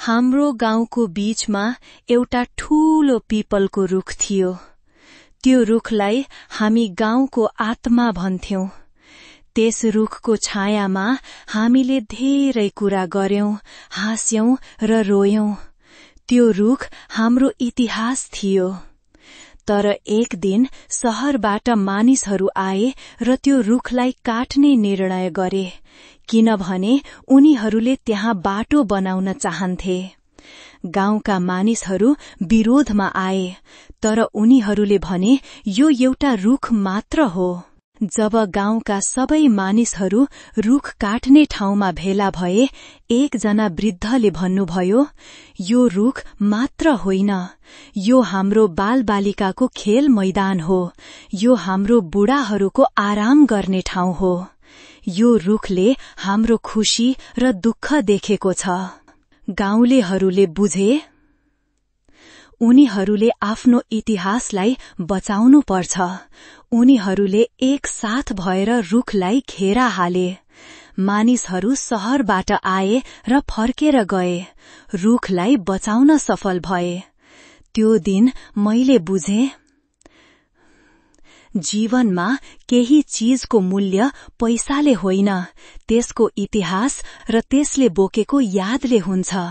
हाम्रो गाउँको बीचमा एउटा ठूलो पीपलको रुख थियो। त्यो रुखलाई हामी गाउँको आत्मा भन्थ्यौं। त्यस रुखको छायामा हामीले धेरै कुरा गर्यौं, हाँस्यौं र रोयौं। त्यो रुख हाम्रो इतिहास थियो। तर एक दिन शहरबाट मानिसहरू आए र त्यो रुखलाई काट्ने निर्णय गरे, किनभने उनीहरूले त्यहाँ बाटो बनाउन चाहन्थे। गाउँका मानिसहरू विरोधमा आए, तर उनीहरूले भने यो एउटा रुख मात्र हो। जब गाउँका सबै मानिसहरू रुख काट्ने ठाउँमा भेला भए, एकजना वृद्धले भन्नुभयो, यो रुख मात्र होइन, यो हाम्रो बालबालिकाको खेल मैदान हो। यो हाम्रो बुढाहरूको आराम गर्ने ठाउँ हो। यो रुखले हाम्रो खुशी र दुःख देखेको छ। गाउँलेहरूले बुझे उनीहरूले आफ्नो इतिहासलाई बचाउनु पर्छ। उनीहरूले एक साथ भएर रुखलाई घेरा हाले। मानिसहरू शहरबाट आए र फर्केर गए, रुखलाई बचाउन सफल भए। त्यो दिन मैले बुझे, जीवनमा केही चीजको मूल्य पैसाले होइन, त्यसको इतिहास र त्यसले बोकेको यादले हुन्छ।